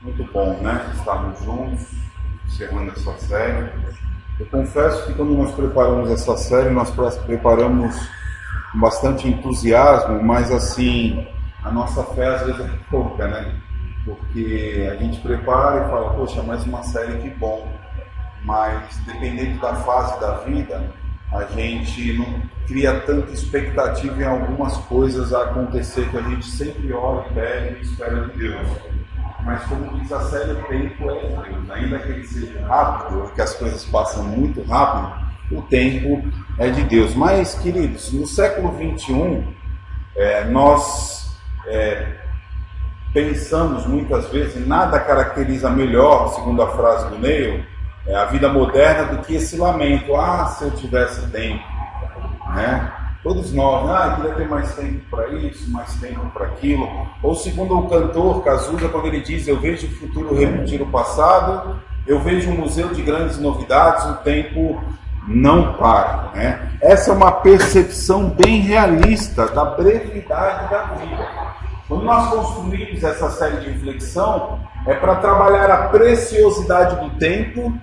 Muito bom, né? Estarmos juntos, encerrando essa série. Eu confesso que quando nós preparamos essa série, nós preparamos com bastante entusiasmo, mas assim, a nossa fé às vezes é pouca, né? Porque a gente prepara e fala, poxa, mais uma série, que bom. Mas dependendo da fase da vida, a gente não cria tanta expectativa em algumas coisas a acontecer que a gente sempre ora e pede e espera de Deus. Mas como diz a série, o tempo é de Deus. Ainda que ele seja rápido, que as coisas passam muito rápido, o tempo é de Deus. Mas, queridos, no século XXI, nós pensamos muitas vezes, nada caracteriza melhor, segundo a frase do Neil, a vida moderna do que esse lamento. Se eu tivesse tempo, né? Todos nós, queria ter mais tempo para isso, mais tempo para aquilo. Ou segundo o cantor Cazuza, quando ele diz, eu vejo o futuro repetir o passado, eu vejo um museu de grandes novidades, o tempo não para, né? Essa é uma percepção bem realista da brevidade da vida. Quando nós construímos essa série de reflexão, é para trabalhar a preciosidade do tempo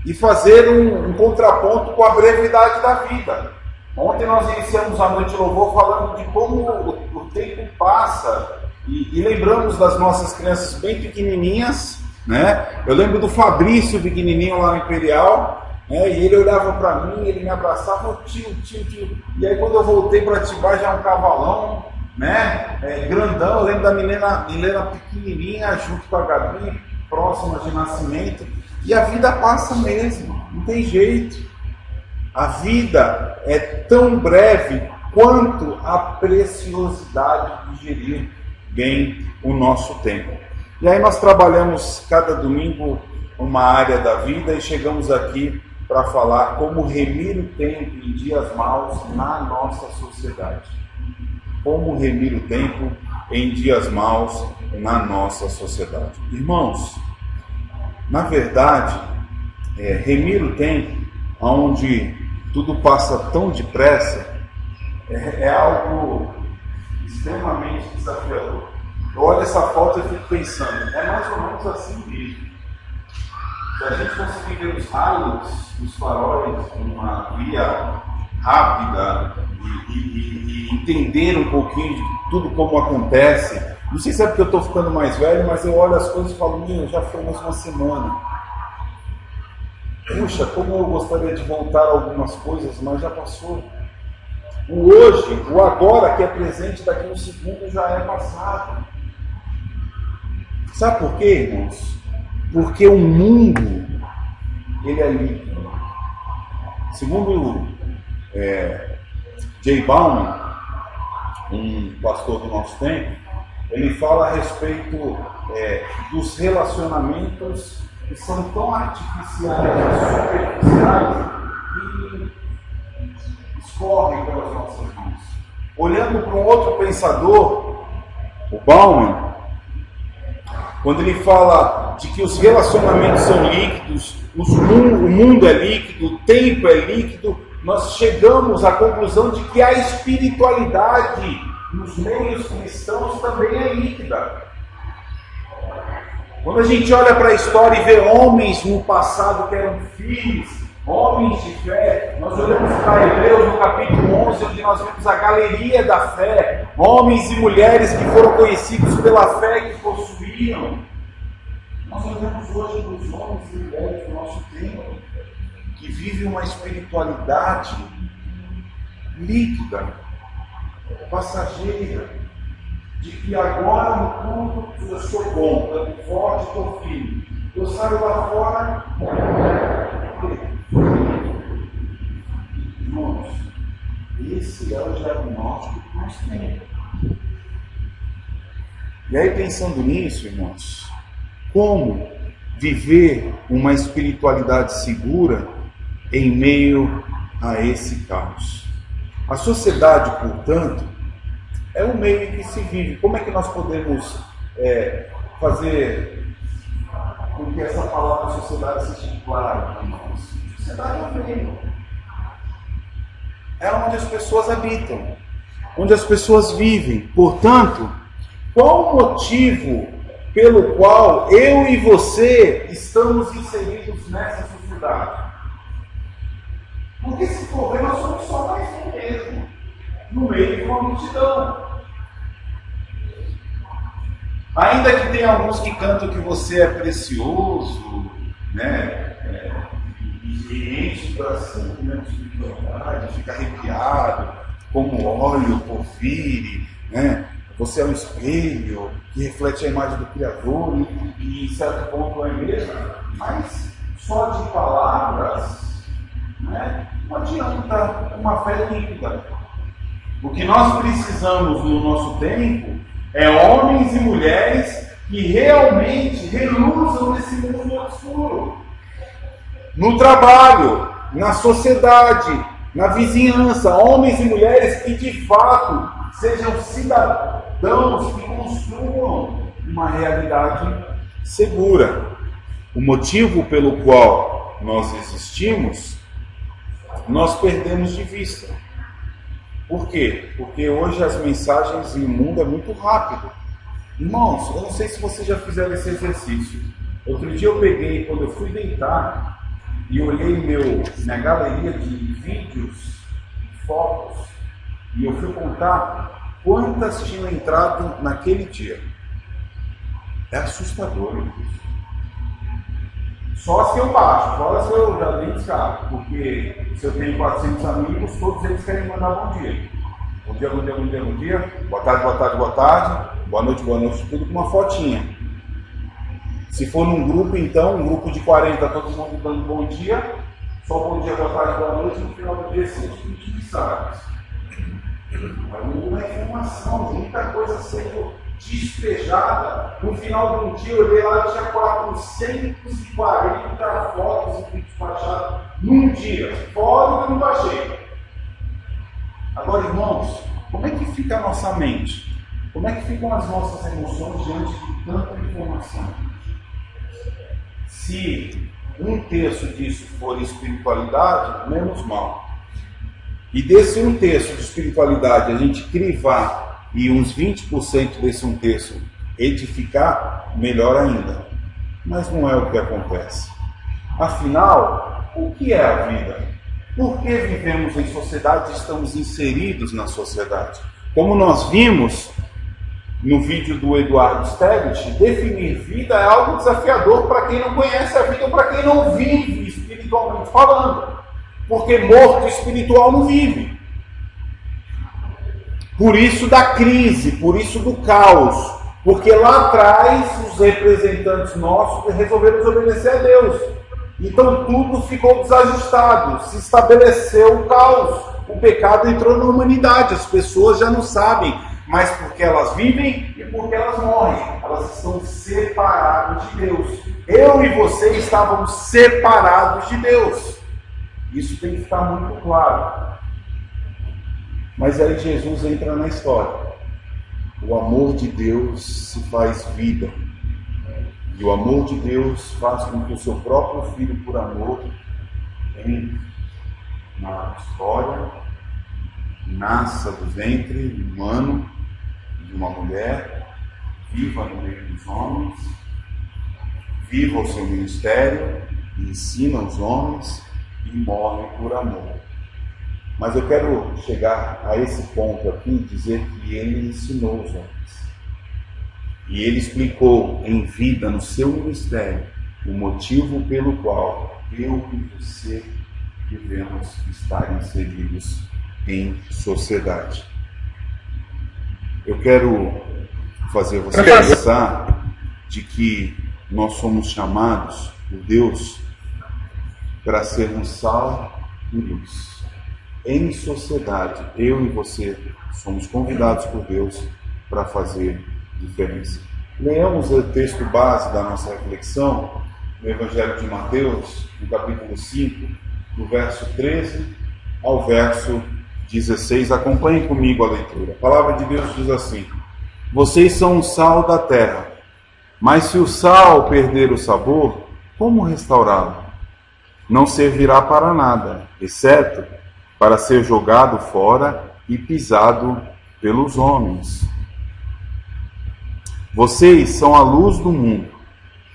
e fazer um contraponto com a brevidade da vida. Ontem nós iniciamos a Noite de Louvor falando de como o tempo passa e lembramos das nossas crianças bem pequenininhas, né? Eu lembro do Fabrício pequenininho lá no Imperial, né? E ele olhava para mim, ele me abraçava, tio. E aí quando eu voltei para Atibaia já um cavalão, né? Grandão. Eu lembro da Milena pequenininha junto com a Gabi, próxima de nascimento. E a vida passa mesmo, não tem jeito. A vida é tão breve quanto a preciosidade de gerir bem o nosso tempo. E aí nós trabalhamos cada domingo uma área da vida e chegamos aqui para falar como remir o tempo em dias maus na nossa sociedade. Como remir o tempo em dias maus na nossa sociedade. Irmãos, na verdade, remir o tempo onde tudo passa tão depressa é algo extremamente desafiador. Eu olho essa foto e fico pensando, é mais ou menos assim mesmo. Se a gente conseguir ver os raios, os faróis, uma via rápida e entender um pouquinho de tudo como acontece, não sei se é porque eu estou ficando mais velho, mas eu olho as coisas e falo, já foi mais uma semana. Puxa, como eu gostaria de voltar a algumas coisas, mas já passou. O hoje, o agora que é presente, daqui a um segundo já é passado. Sabe por quê, irmãos? Porque o mundo, ele é líquido. Segundo J. Bauman, um pastor do nosso tempo, ele fala a respeito dos relacionamentos que são tão artificiais, superficiais, que escorrem pelas nossas mãos. Olhando para um outro pensador, o Bauman, quando ele fala de que os relacionamentos são líquidos, o mundo é líquido, o tempo é líquido, nós chegamos à conclusão de que a espiritualidade nos meios cristãos também é líquida. Quando a gente olha para a história e vê homens no passado que eram filhos, homens de fé, nós olhamos para Hebreus no capítulo 11, onde nós vemos a galeria da fé, homens e mulheres que foram conhecidos pela fé que possuíam. Nós olhamos hoje para os homens e mulheres do nosso tempo, que vivem uma espiritualidade líquida, passageira, de que agora no tudo eu sou bom, tanto forte estou firme. Eu saio lá fora. Irmãos, esse é o diagnóstico que nós temos. E aí, pensando nisso, irmãos, como viver uma espiritualidade segura em meio a esse caos? A sociedade, portanto, é o meio em que se vive. Como é que nós podemos fazer com que essa palavra sociedade seja clara? Sociedade é o meio. É onde as pessoas habitam, onde as pessoas vivem. Portanto, qual o motivo pelo qual eu e você estamos inseridos nessa sociedade. Porque se for ver, nós somos só mais um mesmo, no meio de uma multidão. Ainda que tenha alguns que cantam que você é precioso, né? E enche o coração com menos espiritualidade, fica arrepiado, como óleo, porfire, né? Você é um espelho que reflete a imagem do Criador, e em certo ponto é mesmo, mas só de palavras, né? Não adianta uma fé líquida. O que nós precisamos no nosso tempo é homens e mulheres que realmente reluzam nesse mundo obscuro. No trabalho, na sociedade, na vizinhança, homens e mulheres que de fato sejam cidadãos que construam uma realidade segura. O motivo pelo qual nós existimos, nós perdemos de vista. Por quê? Porque hoje as mensagens e o mundo é muito rápido. Irmãos, eu não sei se vocês já fizeram esse exercício. Outro dia eu peguei, quando eu fui deitar, e olhei minha galeria de vídeos, fotos, e eu fui contar quantas tinham entrado naquele dia. É assustador, irmãos. Só se eu baixo, fora se eu já dei descargo, porque se eu tenho 400 amigos, todos eles querem mandar bom dia. Bom dia, bom dia, bom dia, bom dia. Boa tarde, boa tarde, boa tarde. Boa noite, tudo com uma fotinha. Se for num grupo, então, um grupo de 40, todo mundo dando bom dia, só bom dia, boa tarde, boa noite, no final do dia, 120 mensagens. Uma informação, muita coisa sendo despejada. No final de um dia, eu olhei lá, tinha 440 fotos e vídeos baixados num dia, fora que eu não baixei. Agora, irmãos, como é que fica a nossa mente? Como é que ficam as nossas emoções diante de tanta informação? Se um terço disso for espiritualidade, menos mal. E desse um terço de espiritualidade a gente crivar e uns 20% desse um terço edificar, melhor ainda. Mas não é o que acontece. Afinal, o que é a vida? Por que vivemos em sociedade e estamos inseridos na sociedade? Como nós vimos no vídeo do Eduardo Stebbit, definir vida é algo desafiador para quem não conhece a vida ou para quem não vive espiritualmente falando. Porque morto espiritual não vive. Por isso da crise, por isso do caos. Porque lá atrás os representantes nossos resolveram desobedecer a Deus. Então tudo ficou desajustado, se estabeleceu o caos. O pecado entrou na humanidade, as pessoas já não sabem, mas porque elas vivem e porque elas morrem. Elas estão separadas de Deus. Eu e você estávamos separados de Deus. Isso tem que ficar muito claro. Mas aí Jesus entra na história. O amor de Deus se faz vida. E o amor de Deus faz com que o seu próprio Filho, por amor, entre na história, nasça do ventre humano de uma mulher, viva no meio dos homens, viva o seu ministério, ensina os homens e morre por amor. Mas eu quero chegar a esse ponto aqui e dizer que ele ensinou os homens. E ele explicou em vida, no seu ministério, o motivo pelo qual eu e você devemos estar inseridos em sociedade. Eu quero fazer você pensar de que nós somos chamados por Deus para sermos sal e luz. Em sociedade, eu e você somos convidados por Deus para fazer diferença. Leamos o texto base da nossa reflexão no Evangelho de Mateus, no capítulo 5, do verso 13 ao verso 16. Acompanhem comigo a leitura. A palavra de Deus diz assim: vocês são o sal da terra, mas se o sal perder o sabor, como restaurá-lo? Não servirá para nada, exceto para ser jogado fora e pisado pelos homens. Vocês são a luz do mundo.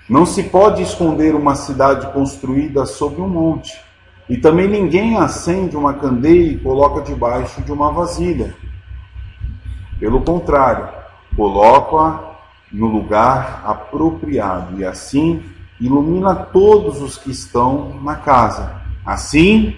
Não se pode esconder uma cidade construída sobre um monte. E também ninguém acende uma candeia e coloca debaixo de uma vasilha. Pelo contrário, coloca-a no lugar apropriado e assim ilumina todos os que estão na casa. Assim,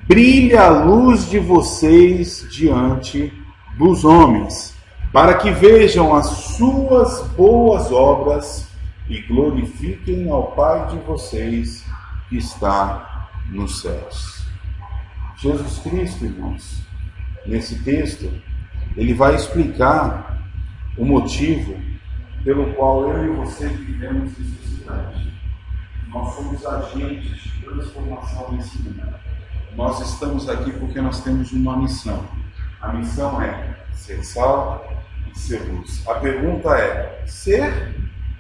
brilha a luz de vocês diante dos homens, para que vejam as suas boas obras e glorifiquem ao Pai de vocês que está nos céus. Jesus Cristo, irmãos, nesse texto, ele vai explicar o motivo pelo qual eu e você vivemos nessa cidade. Nós somos agentes de transformação nesse mundo. Nós estamos aqui porque nós temos uma missão. A missão é ser sal e ser luz. A pergunta é: ser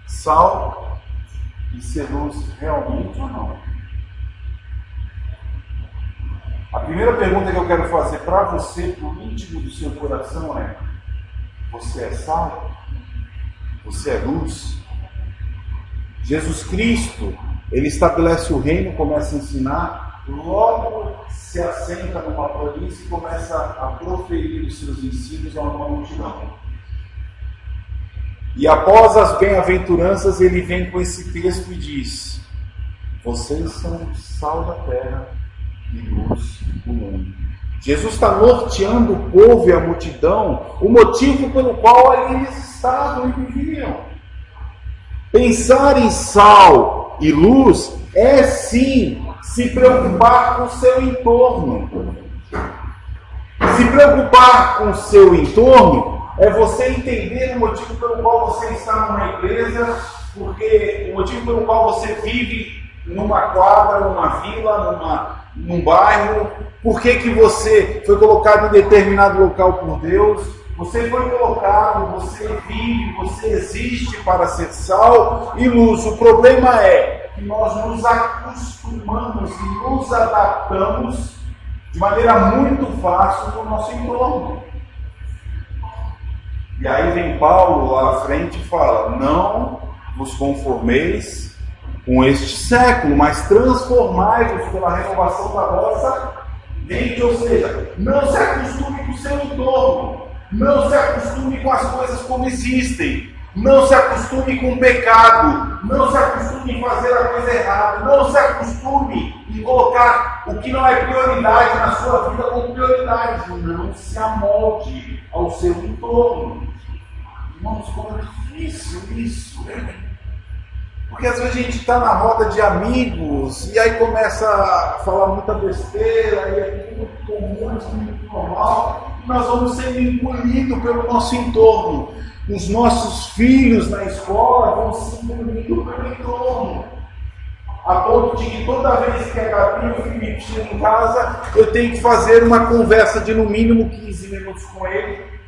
sal e ser luz realmente ou não? A primeira pergunta que eu quero fazer para você, para o íntimo do seu coração, é: você é sal? Você é luz? Jesus Cristo, ele estabelece o reino, começa a ensinar, logo se assenta numa planície e começa a proferir os seus ensinos a uma multidão. E após as bem-aventuranças, ele vem com esse texto e diz: vocês são sal da terra e luz do mundo. Jesus está norteando o povo e a multidão, o motivo pelo qual eles estavam e viviam. Pensar em sal e luz é sim se preocupar com o seu entorno. Se preocupar com o seu entorno é você entender o motivo pelo qual você está numa igreja, porque o motivo pelo qual você vive numa quadra, numa vila, num bairro, por que você foi colocado em determinado local por Deus. Você foi colocado, você vive, você existe para ser sal e luz. O problema é que nós nos acostumamos e nos adaptamos de maneira muito fácil no nosso entorno. E aí vem Paulo lá à frente e fala: não vos conformeis com este século, mas transformai-vos pela renovação da vossa mente. Ou seja, não se acostume com o seu entorno, não se acostume com as coisas como existem, não se acostume com o pecado, não se acostume em fazer a coisa errada, não se acostume em colocar o que não é prioridade na sua vida como prioridade. Não se amolde ao seu entorno. Irmãos, como é difícil isso, né? Porque às vezes a gente está na roda de amigos e aí começa a falar muita besteira, e é tudo comum, muito normal, e nós vamos sendo engolidos pelo nosso entorno. Os nossos filhos na escola vão se engolindo pelo entorno. A ponto de que toda vez que a Gabi e o Felipe chegam em casa, eu tenho que fazer uma conversa de no mínimo 15 minutos com eles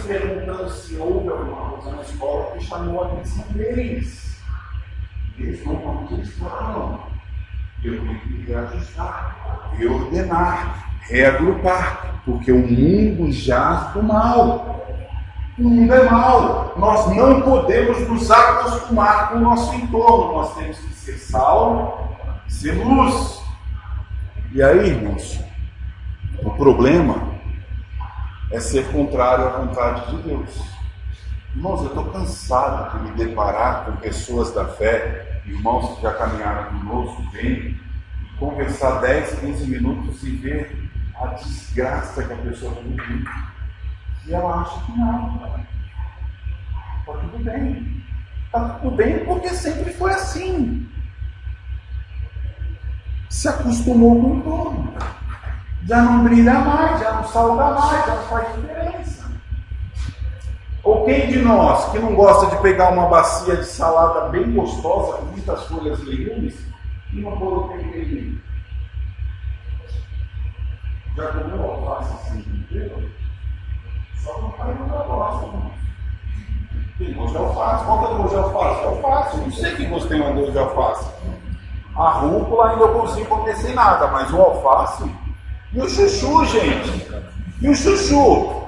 perguntando se houve alguma coisa na escola que chamou a atenção deles. Eles vão para o que eles falam. Eu tenho que reajustar, reordenar, reagrupar, porque o mundo jaz do mal. O mundo é mal. Nós não podemos nos acostumar com o nosso entorno. Nós temos que ser sal e ser luz. E aí, irmãos, o problema é ser contrário à vontade de Deus. Irmãos, eu estou cansado de me deparar com pessoas da fé, irmãos que já caminharam conosco bem, e conversar 10, 15 minutos e ver a desgraça que a pessoa vive. E ela acha que não. Está tudo bem. Está tudo bem porque sempre foi assim. Se acostumou com tudo. Já não brilha mais, já não salga mais, já não faz diferença. Ou quem de nós que não gosta de pegar uma bacia de salada bem gostosa, com muitas folhas e legumes, e não pôr o temperinho? Já comeu alface assim, entendeu? Só não faz muita gosta, não. Tem gosto de alface. Qual que é o gosto de alface? Alface. Eu não sei que gosto tem um gosto de alface. A rúcula ainda eu consigo comer sem nada, mas o alface... E o chuchu, gente? E o chuchu?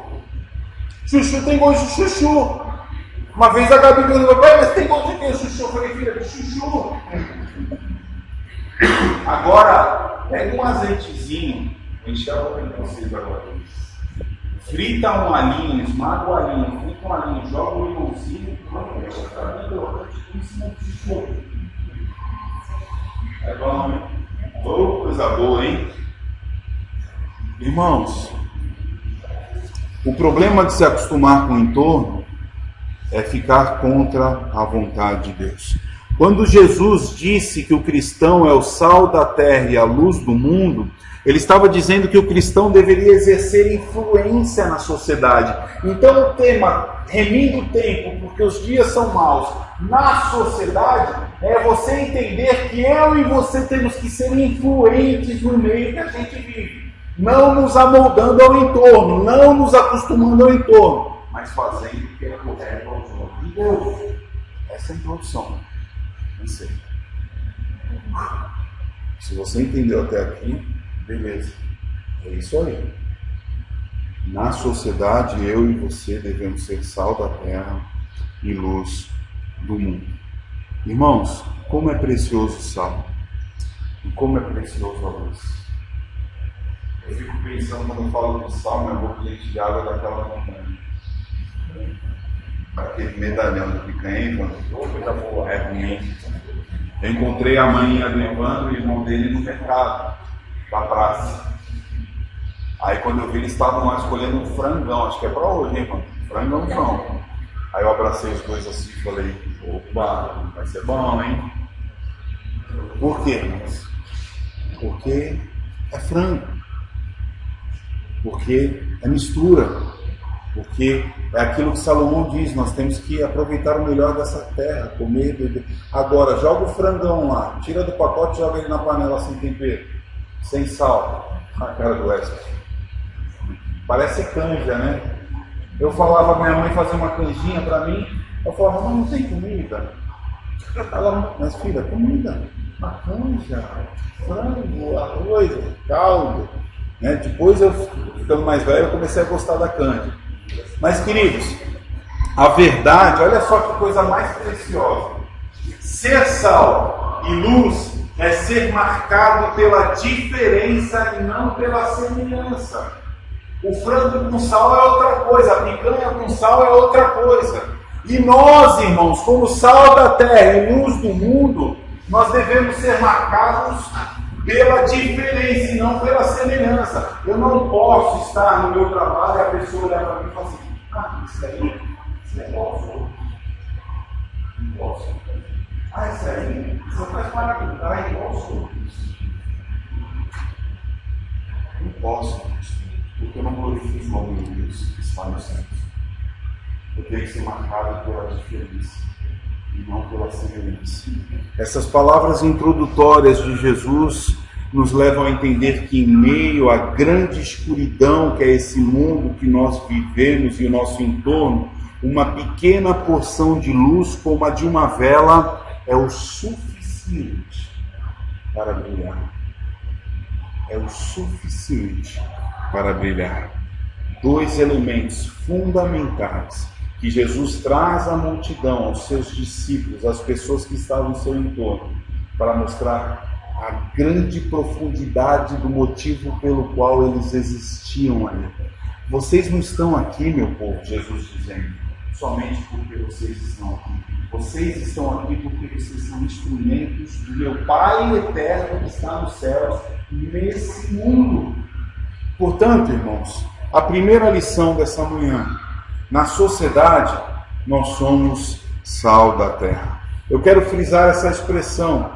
Chuchu tem gosto de chuchu. Uma vez a Gabi perguntou, pai, mas tem gosto de quê? Chuchu? Eu falei, filha, de chuchu. Agora, pega um azeitezinho, enxerga bem vocês agora. Frita um alhinho, esmaga o alhinho, frita um alhinho, joga um limãozinho, em cima do chuchu. É bom, hein? Oh, coisa boa, hein? Irmãos, o problema de se acostumar com o entorno é ficar contra a vontade de Deus. Quando Jesus disse que o cristão é o sal da terra e a luz do mundo, ele estava dizendo que o cristão deveria exercer influência na sociedade. Então o tema, remindo o tempo, porque os dias são maus, na sociedade, é você entender que eu e você temos que ser influentes no meio que a gente vive. Não nos amoldando ao entorno, não nos acostumando ao entorno, mas fazendo o que é correto aos olhos de Deus. Essa é a introdução. Não sei. Se você entendeu até aqui, beleza. É isso aí. Na sociedade, eu e você devemos ser sal da terra e luz do mundo. Irmãos, como é precioso o sal e como é precioso a luz. Eu fico pensando quando eu falo de sal, minha boca de água daquela montanha. Aquele medalhão de picanha, é ruim. Eu encontrei a mãe do Evandro e o irmão dele no mercado, da praça. Aí quando eu vi, eles estavam lá escolhendo um frangão, acho que é pra hoje, hein, mano? Frangão não. Aí eu abracei os dois assim e falei, opa, vai ser bom, hein? Por quê, irmãos? Porque é frango. Porque é mistura, porque é aquilo que Salomão diz, nós temos que aproveitar o melhor dessa terra, comer, beber. Agora, joga o frangão lá, tira do pacote e joga ele na panela sem tempero, sem sal. A cara do Wesley. Parece canja, né? Eu falava, minha mãe fazia uma canjinha para mim, eu falava, mas não tem comida. Ela, mas filha, comida, uma canja, frango, arroz, caldo. Né? Depois, eu ficando mais velho, eu comecei a gostar da canja. Mas, queridos, a verdade, olha só que coisa mais preciosa. Ser sal e luz é ser marcado pela diferença e não pela semelhança. O frango com sal é outra coisa, a picanha com sal é outra coisa. E nós, irmãos, como sal da terra e luz do mundo, nós devemos ser marcados pela diferença e não pela semelhança. Eu não posso estar no meu trabalho e a pessoa olhar para mim e falar assim, isso é igual ao outro. Não posso. Isso aí, você faz maravilha, é igual aos outros. Não posso, porque eu não glorifico o nome de Deus que está nos céus. Eu tenho que ser marcado pela diferença e não pela semelhança. Essas palavras introdutórias de Jesus nos levam a entender que em meio à grande escuridão que é esse mundo que nós vivemos e o nosso entorno, uma pequena porção de luz como a de uma vela é o suficiente para brilhar. É o suficiente para brilhar. Dois elementos fundamentais que Jesus traz à multidão, aos seus discípulos, às pessoas que estavam no seu entorno, para mostrar a grande profundidade do motivo pelo qual eles existiam ali. Vocês não estão aqui, meu povo, Jesus dizendo, somente porque vocês estão aqui. Vocês estão aqui porque vocês são instrumentos do meu Pai eterno que está nos céus, nesse mundo. Portanto, irmãos, a primeira lição dessa manhã, na sociedade, nós somos sal da terra. Eu quero frisar essa expressão.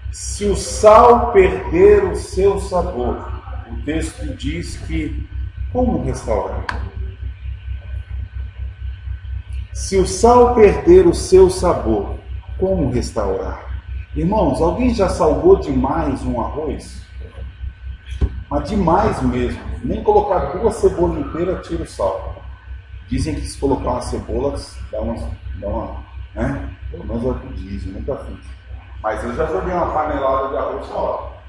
Se o sal perder o seu sabor, o texto diz que, como restaurar? Se o sal perder o seu sabor, como restaurar? Irmãos, alguém já salgou demais um arroz? Mas demais mesmo. Nem colocar 2 cebolas inteiras tira o sal. Dizem que se colocar uma cebola, dá uma, né? Pelo menos é o que dizem, nunca fiz. Mas eu já joguei uma panelada de arroz só.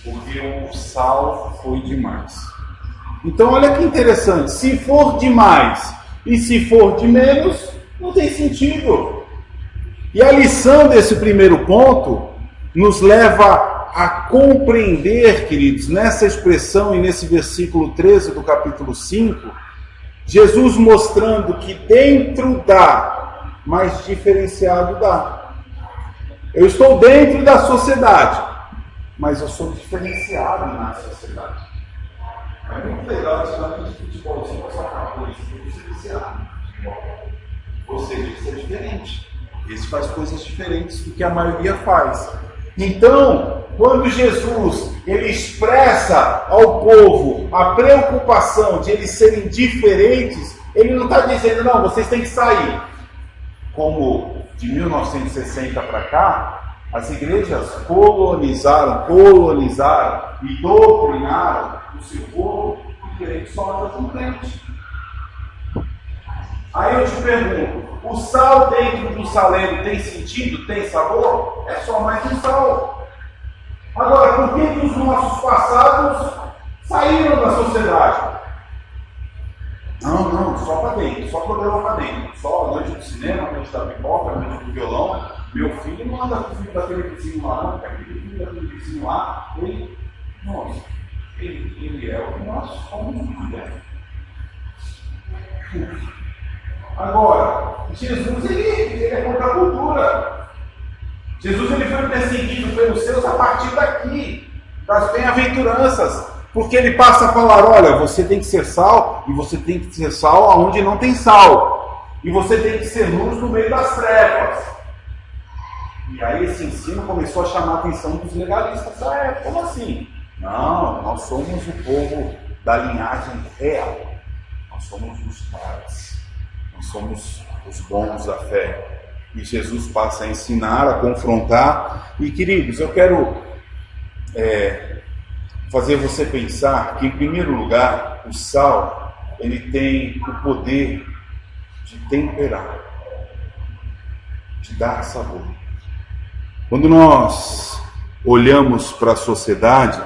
Porque o sal foi demais. Então olha que interessante. Se for demais E se for de menos, não tem sentido. E a lição desse primeiro ponto nos leva a compreender, queridos, nessa expressão e nesse versículo 13 do capítulo 5, Jesus mostrando que dentro dá, mas diferenciado dá. Eu estou dentro da sociedade, mas eu sou diferenciado na sociedade. É muito legal, antigamente, futebolzinho, só acabou isso, diferenciado. Ou seja, isso é diferente. Esse faz coisas diferentes do que a maioria faz. Então, quando Jesus ele expressa ao povo a preocupação de eles serem diferentes, ele não está dizendo, não, vocês têm que sair. Como de 1960 para cá, as igrejas colonizaram e doutrinaram o seu povo e crente só anda com crente. Aí eu te pergunto, o sal dentro do saleiro tem sentido? Tem sabor? É só mais um sal. Agora, por que os nossos passados saíram da sociedade? Não, só para dentro, só programa para dentro. Só a noite do cinema, a noite da pipoca, a noite do violão. Meu filho não anda com o filho daquele vizinho lá, não, porque aquele filho daquele vizinho lá, ele é o que nós somos, né? Agora, Jesus ele é contra a cultura. Jesus ele foi perseguido pelos seus a partir daqui, das bem-aventuranças, porque ele passa a falar, olha, você tem que ser sal, e você tem que ser sal aonde não tem sal, e você tem que ser luz no meio das trevas. E aí esse ensino começou a chamar a atenção dos legalistas. Como assim? Não, nós somos o povo da linhagem real, nós somos os pais. Nós somos os bons da fé. E Jesus passa a ensinar, a confrontar. E, queridos, eu quero fazer você pensar que, em primeiro lugar, o sal, ele tem o poder de temperar, de dar sabor. Quando nós olhamos para a sociedade,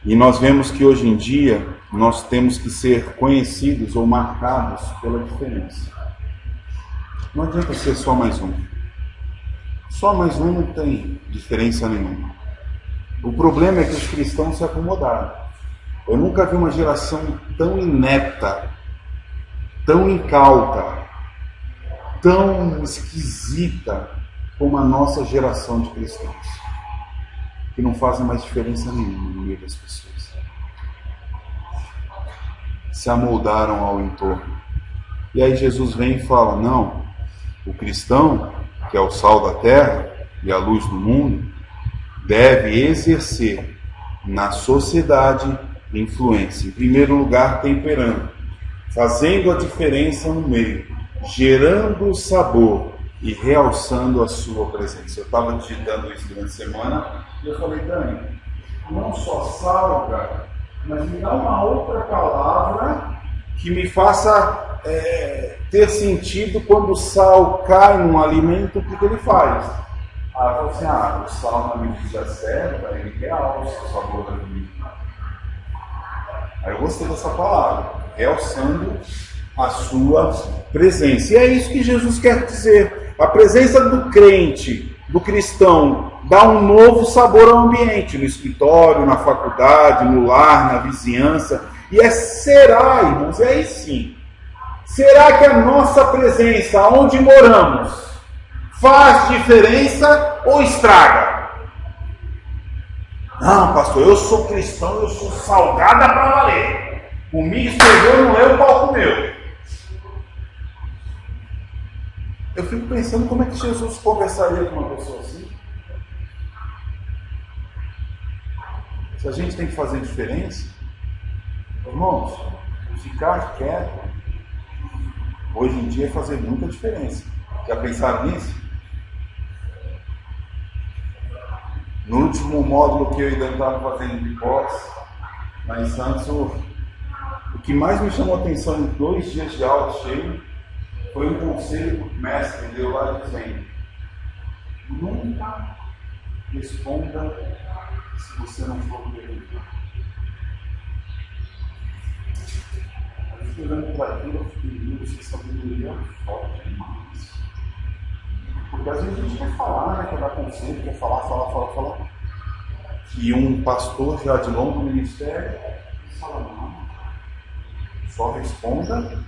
e nós vemos que hoje em dia nós temos que ser conhecidos ou marcados pela diferença. Não adianta ser só mais um. Só mais um não tem diferença nenhuma. O problema é que os cristãos se acomodaram. Eu nunca vi uma geração tão inepta, tão incauta, tão esquisita como a nossa geração de cristãos, que não fazem mais diferença nenhuma no meio das pessoas. Se amoldaram ao entorno. E aí Jesus vem e fala, não, o cristão, que é o sal da terra e a luz do mundo, deve exercer na sociedade influência. Em primeiro lugar, temperando, fazendo a diferença no meio, gerando sabor e realçando a sua presença. Eu estava digitando isso durante a semana e eu falei, Dani, não só salga, mas me dá uma outra palavra que me faça ter sentido quando o sal cai num alimento, o que ele faz? Ela falou assim, o sal na medida certa, ele realça o sabor da comida. Aí eu gostei dessa palavra, realçando a sua presença. E é isso que Jesus quer dizer. A presença do crente, do cristão, dá um novo sabor ao ambiente, no escritório, na faculdade, no lar, na vizinhança. E será, irmãos, é aí sim. Será que a nossa presença, onde moramos, faz diferença ou estraga? Não, pastor, eu sou cristão, eu sou salgada para valer. Comigo escreveu, não é o palco meu. Eu fico pensando como é que Jesus conversaria com uma pessoa assim. Se a gente tem que fazer diferença, irmãos, ficar quieto hoje em dia é fazer muita diferença. Já pensaram nisso? No último módulo que eu ainda estava fazendo de pós, lá em Santos, o que mais me chamou a atenção em 2 dias de aula cheio foi um conselho que o mestre deu lá dizendo: nunca responda se você não for perguntar. fiquei olhando para aquilo, eu fiquei vendo essa sabedoria forte demais. Porque às vezes a gente quer falar, né? Quer dar conselho, quer falar. E um pastor já de longo ministério fala, não, só responda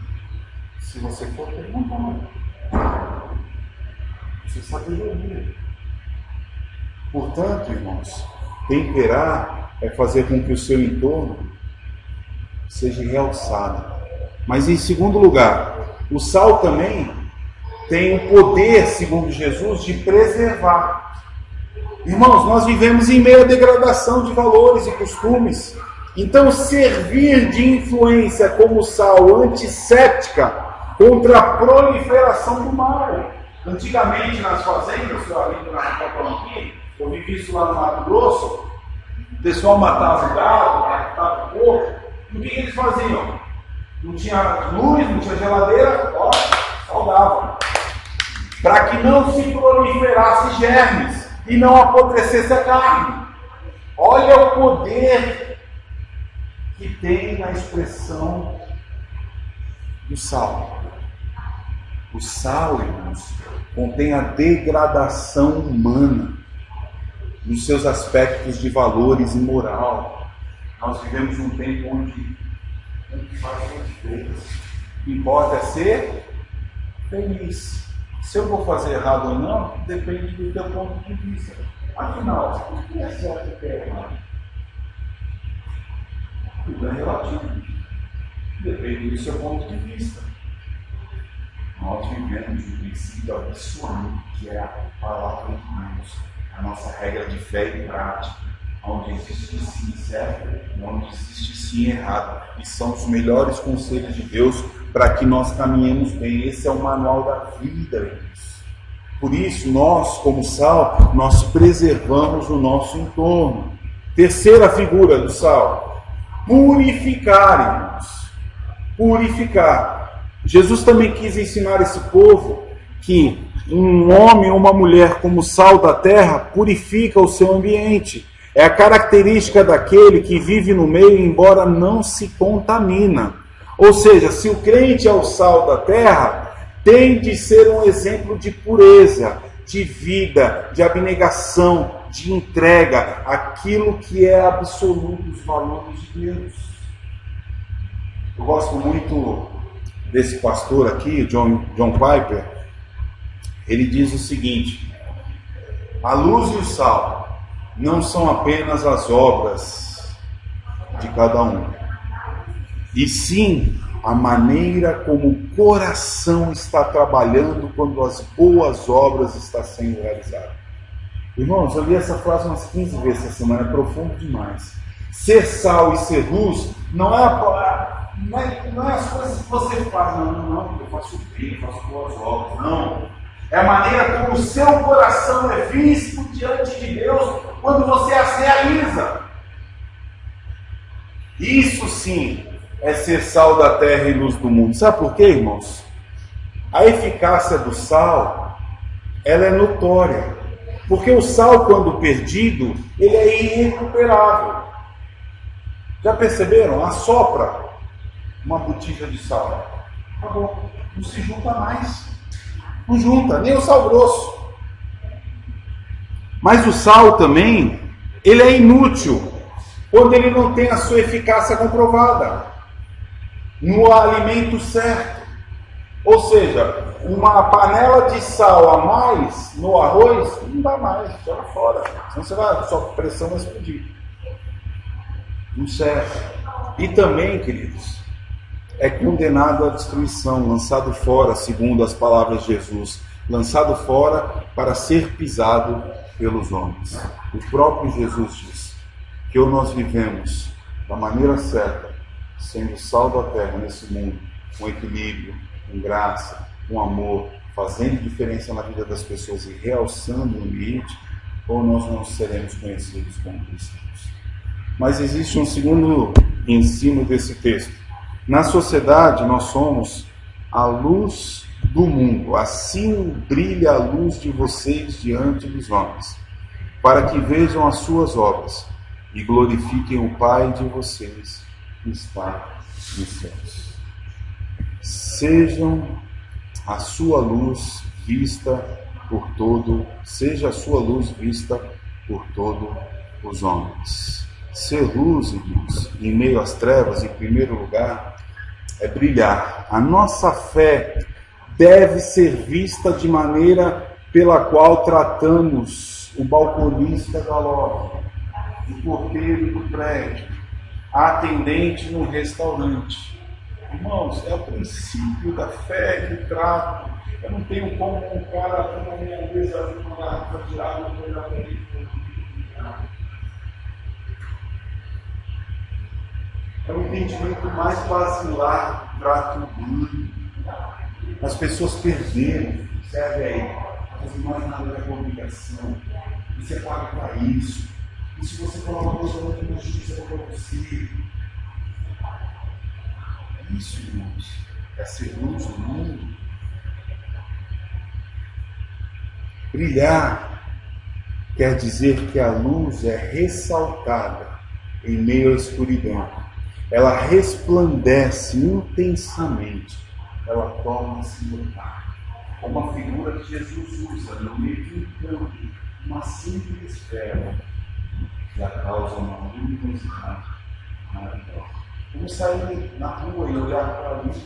se você for perguntar. Isso é sabedoria. Portanto, irmãos, temperar é fazer com que o seu entorno seja realçado. Mas em segundo lugar, o sal também tem o poder, segundo Jesus, de preservar. Irmãos, nós vivemos em meio à degradação de valores e costumes. Então, servir de influência como sal antisséptica contra a proliferação do mal. Antigamente, nas fazendas, eu vivi isso lá no Mato Grosso, o pessoal matava o gado, matava o porco, e o que eles faziam? Não tinha luz, não tinha geladeira, ó, saudável. Para que não se proliferasse germes e não apodrecesse a carne. Olha o poder que tem na expressão do sal. O sal, irmãos, contém a degradação humana nos seus aspectos de valores e moral. Nós vivemos um tempo onde faz diferença. O que importa é ser feliz. Se eu vou fazer errado ou não, depende do teu ponto de vista. Afinal, o que é certo e o que é errado? Tudo é relativo. Depende do seu ponto de vista. Nós vivemos o princípio absoluto, que é a palavra de Deus, a nossa regra de fé e prática, onde existe sim certo e onde existe sim errado. E são os melhores conselhos de Deus para que nós caminhemos bem. Esse é o manual da vida, irmãos. Por isso, nós, como sal, nós preservamos o nosso entorno. Terceira figura do sal: purificar, irmãos. Purificar. Jesus também quis ensinar esse povo que um homem ou uma mulher como sal da terra purifica o seu ambiente. É a característica daquele que vive no meio, embora não se contamina. Ou seja, se o crente é o sal da terra, tem de ser um exemplo de pureza, de vida, de abnegação, de entrega, aquilo que é absoluto, os valores de Deus. Eu gosto muito desse pastor aqui, John Piper. Ele diz o seguinte: a luz e o sal não são apenas as obras de cada um, e sim a maneira como o coração está trabalhando quando as boas obras estão sendo realizadas. Irmãos, eu li essa frase umas 15 vezes essa semana, é profundo demais. Ser sal e ser luz não é as coisas que você faz, não, eu faço bem, eu faço boas obras, não. É a maneira como o seu coração é visto diante de Deus quando você as realiza. Isso sim é ser sal da terra e luz do mundo. Sabe por quê, irmãos? A eficácia do sal, ela é notória. Porque o sal, quando perdido, ele é irrecuperável. Já perceberam? Assopra uma botija de sal. Acabou. Não se junta mais. Não junta, nem o sal grosso. Mas o sal também, ele é inútil quando ele não tem a sua eficácia comprovada no alimento certo. Ou seja, uma panela de sal a mais no arroz não dá mais, joga fora. Senão sua pressão vai explodir. Não serve. E também, queridos, é condenado à destruição, lançado fora, segundo as palavras de Jesus, lançado fora para ser pisado pelos homens. O próprio Jesus diz que ou nós vivemos da maneira certa, sendo sal da terra nesse mundo, com equilíbrio, com graça, com amor, fazendo diferença na vida das pessoas e realçando o ambiente, ou nós não seremos conhecidos como cristãos. Mas existe um segundo ensino desse texto. Na sociedade, nós somos a luz do mundo. Assim brilha a luz de vocês diante dos homens, para que vejam as suas obras e glorifiquem o Pai de vocês que está nos céus. seja a sua luz vista por todos os homens. Ser luz, irmãos, em meio às trevas, em primeiro lugar, é brilhar. A nossa fé deve ser vista de maneira pela qual tratamos o balconista da loja, o porteiro do prédio, a atendente no restaurante. Irmãos, é o princípio da fé que trato. Eu não tenho como um cara vir na minha mesa vir uma garrafa de água e olhar para ele. É um entendimento mais basilar do trato humano. As pessoas perderam, serve aí, as mais nada da comunicação. Você paga para isso. E se você falar uma coisa muito justiça para você. Isso, irmãos, é ser luz do mundo. Brilhar quer dizer que a luz é ressaltada em meio à escuridão. Ela resplandece intensamente. Ela torna-se notável. Como a figura que Jesus usa no meio de um campo, uma simples pedra, já causa uma luminosidade maravilhosa. Vamos sair na rua e olhar para a luz.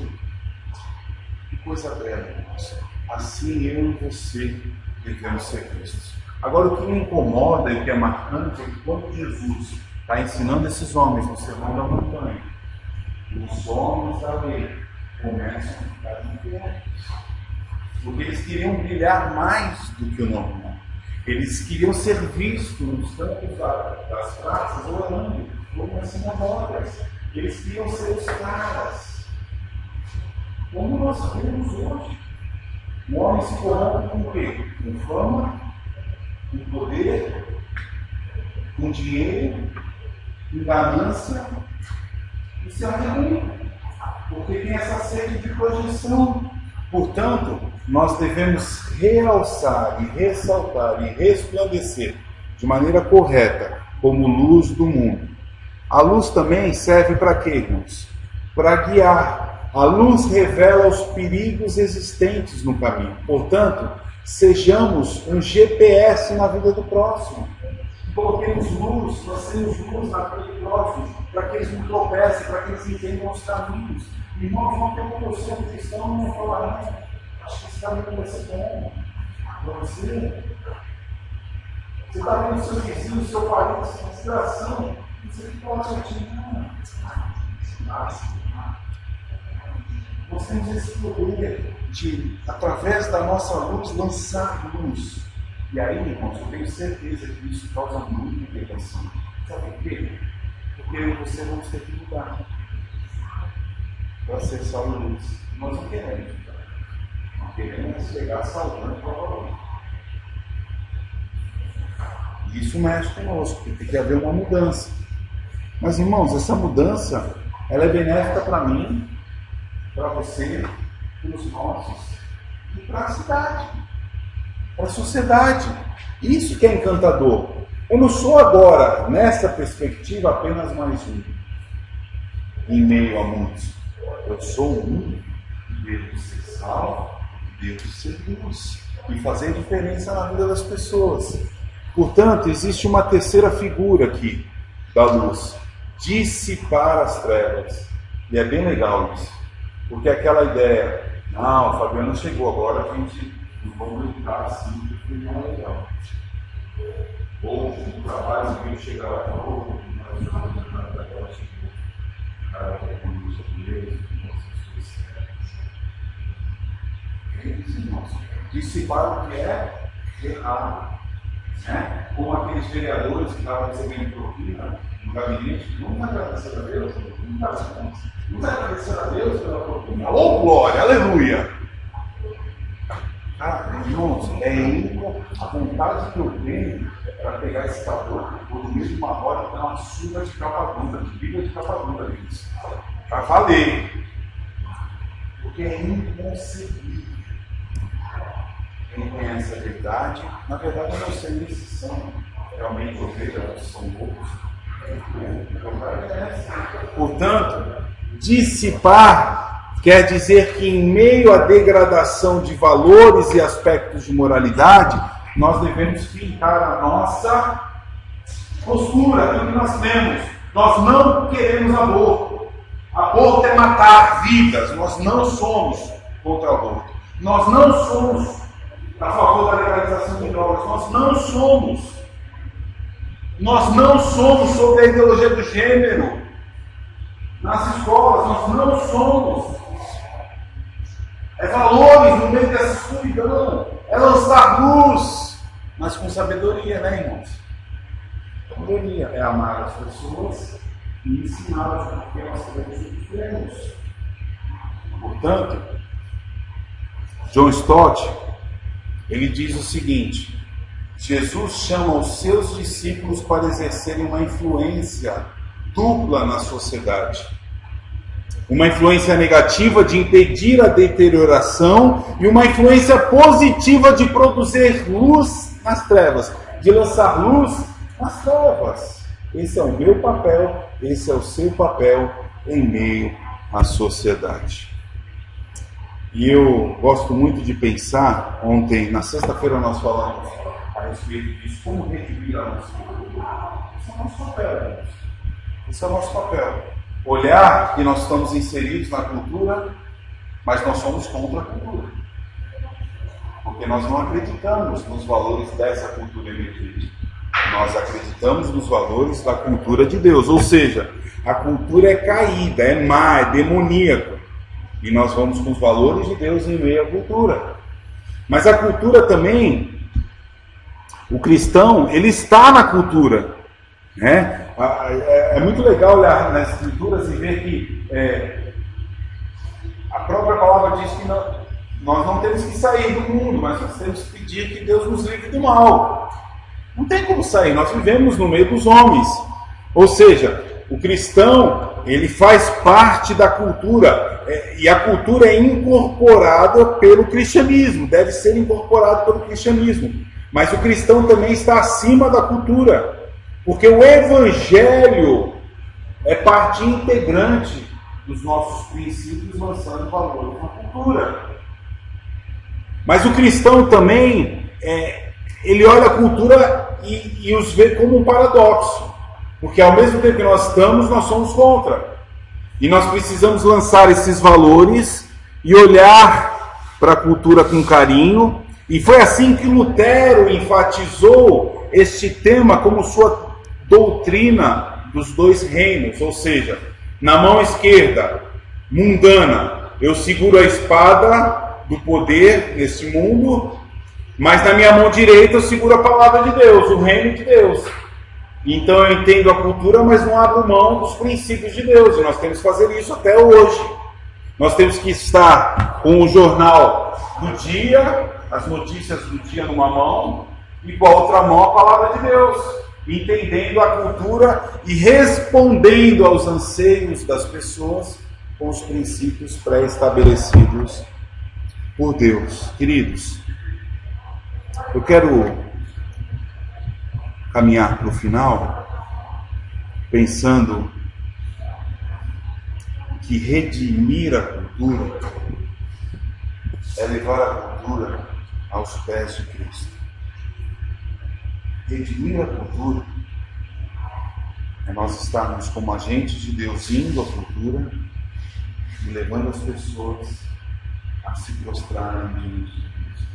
Que coisa bela, irmãos. Assim eu e você devemos ser vistos. Agora, o que me incomoda e o que é marcante é que quando Jesus está ensinando esses homens no Sermão da Montanha, os homens da lei começam a ficar inquietos, porque eles queriam brilhar mais do que o normal. Eles queriam ser vistos nos campos das praças, orando, ou nas sinagogas. Eles queriam ser os caras, como nós vemos hoje. O homem se corrompe com o quê? Com fama, com poder, com dinheiro, com ganância, e se arrebenta, porque tem essa sede de projeção. Portanto, nós devemos realçar e ressaltar e resplandecer de maneira correta como luz do mundo. A luz também serve para quê, irmãos? Para guiar. A luz revela os perigos existentes no caminho. Portanto, sejamos um GPS na vida do próximo. Coloquemos luz, nós temos luz na vida do próximo, para que eles não tropecem, para que eles entendam os caminhos. Irmãos, não tem como ser um cristão não falar, não. Acho que esse caminho vai ser bom para você. Você está vendo o seu vizinho, o seu parente, sem consideração. Você fica lá chateado. Nós temos esse poder de, através da nossa luz, lançar luz. E aí, irmãos, eu tenho certeza que isso causa muita intervenção. Sabe por quê? Porque eu e você vamos ter que mudar para ser sal e luz. Nós não queremos mudar. Nós queremos chegar salvando para o valor. E isso mexe conosco, porque tem que haver uma mudança. Mas, irmãos, essa mudança, ela é benéfica para mim, para você, para os nossos e para a cidade, para a sociedade. Isso que é encantador. Eu não sou agora, nessa perspectiva, apenas mais um, em meio a muitos. Eu sou um, devo ser sal, devo ser luz, e fazer diferença na vida das pessoas. Portanto, existe uma terceira figura aqui da luz: dissipar as trevas. E é bem legal isso, porque aquela ideia, não, o Fabiano chegou, agora a gente não vamos brincar assim, porque não é legal. Ou o trabalho veio chegar lá e falou, nós vamos brincar agora, o cara vai com isso aqui, irmãos. Dissipar o que é errado. Né? Como aqueles vereadores que estavam recebendo propina no gabinete, não está agradecendo a Deus? Não está agradecendo a Deus pela propina? Oh, glória, aleluia! Ah, irmãos, a vontade que eu tenho para pegar esse calor, por meio de uma hora, dar uma chuva de capa dura, de briga de capa dura, gente. Para valer. Porque é inconcebível. Quem conhece a verdade, na verdade eu não sei nem se são realmente ovelhas ou se são loucos. Portanto, dissipar quer dizer que em meio à degradação de valores e aspectos de moralidade, nós devemos fincar a nossa postura, aquilo que nós temos. Nós não queremos aborto. Aborto é matar vidas. Nós não somos contra o aborto. Nós não somos a favor da legalização de drogas. Nós não somos. Nós não somos sobre a ideologia do gênero. Nas escolas, nós não somos. É valores no meio dessa escuridão. É lançar luz, mas com sabedoria, né, irmãos? Sabedoria é amar as pessoas e ensiná-las porque nós devemos. Portanto, John Stott, ele diz o seguinte: Jesus chama os seus discípulos para exercerem uma influência dupla na sociedade. Uma influência negativa de impedir a deterioração e uma influência positiva de produzir luz nas trevas, de lançar luz nas trevas. Esse é o meu papel, esse é o seu papel em meio à sociedade. E eu gosto muito de pensar, ontem, na sexta-feira nós falamos a respeito disso, como redimir a nossa cultura. Esse é o nosso papel, irmãos. Esse é o nosso papel. Olhar que nós estamos inseridos na cultura, mas nós somos contra a cultura. Porque nós não acreditamos nos valores dessa cultura emergente. Nós acreditamos nos valores da cultura de Deus. Ou seja, a cultura é caída, é má, é demoníaca. E nós vamos com os valores de Deus em meio à cultura. Mas a cultura também, o cristão, ele está na cultura, né? É muito legal olhar nas escrituras e ver que a própria palavra diz que nós não temos que sair do mundo, mas nós temos que pedir que Deus nos livre do mal. Não tem como sair, nós vivemos no meio dos homens. Ou seja, o cristão, ele faz parte da cultura, e a cultura é incorporada pelo cristianismo, deve ser incorporada pelo cristianismo. Mas o cristão também está acima da cultura. Porque o Evangelho é parte integrante dos nossos princípios, lançando valores na cultura. Mas o cristão também, ele olha a cultura e os vê como um paradoxo. Porque ao mesmo tempo que nós estamos, nós somos contra. E nós precisamos lançar esses valores e olhar para a cultura com carinho. E foi assim que Lutero enfatizou este tema como sua doutrina dos dois reinos, ou seja, na mão esquerda, mundana, eu seguro a espada do poder nesse mundo, mas na minha mão direita eu seguro a palavra de Deus, o reino de Deus. Então eu entendo a cultura, mas não abro mão dos princípios de Deus, e nós temos que fazer isso até hoje. Nós temos que estar com o jornal do dia, as notícias do dia numa mão, e com a outra mão a palavra de Deus, entendendo a cultura e respondendo aos anseios das pessoas com os princípios pré-estabelecidos por Deus. Queridos, eu quero caminhar para o final pensando que redimir a cultura é levar a cultura aos pés de Cristo. Redimir a cultura é nós estarmos como agentes de Deus indo à cultura e levando as pessoas a se prostrarem diante de Cristo.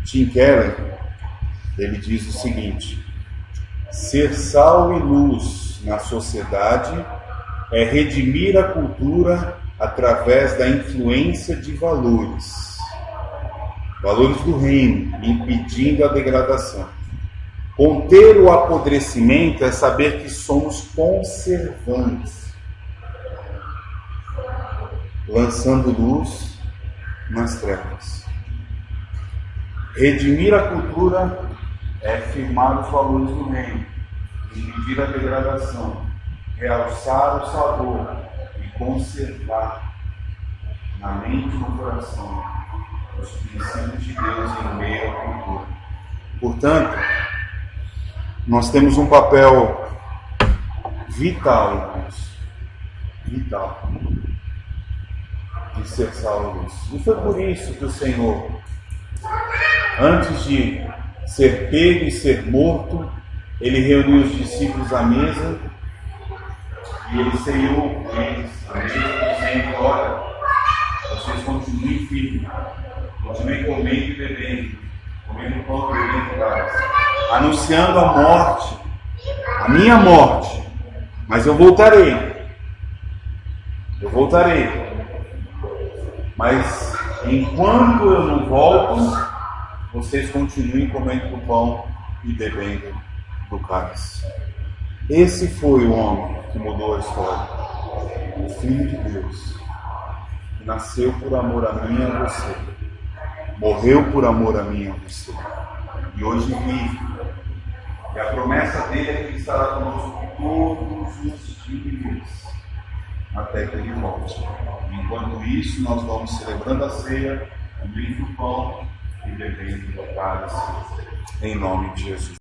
Tim Keller, ele diz o seguinte: ser sal e luz na sociedade é redimir a cultura através da influência de valores do reino, impedindo a degradação. Conter o apodrecimento é saber que somos conservantes, lançando luz nas trevas. Redimir a cultura é firmar os valores do reino, impedir a degradação, realçar o sabor e conservar na mente e no coração os princípios de Deus em meio à cultura. Portanto, nós temos um papel vital, irmãos, vital, de ser sal e luz. E foi por isso que o Senhor, antes de ser pego e ser morto, ele reuniu os discípulos à mesa e ele ceiou com eles, dizendo: olha, vocês continuem firmes, continuem comendo e bebendo, comendo pão e bebendo cálice, anunciando a morte, a minha morte, mas eu voltarei. Eu voltarei. Mas enquanto eu não volto, vocês continuem comendo do pão e bebendo do cálice. Esse foi o homem que mudou a história. O Filho de Deus, que nasceu por amor a mim e a você, morreu por amor a mim e a você, e hoje vive. E a promessa dele é que ele estará conosco todos os dias, até que ele volte. Enquanto isso, nós vamos celebrando a ceia, comendo o pão e bebendo do cálice, em nome de Jesus.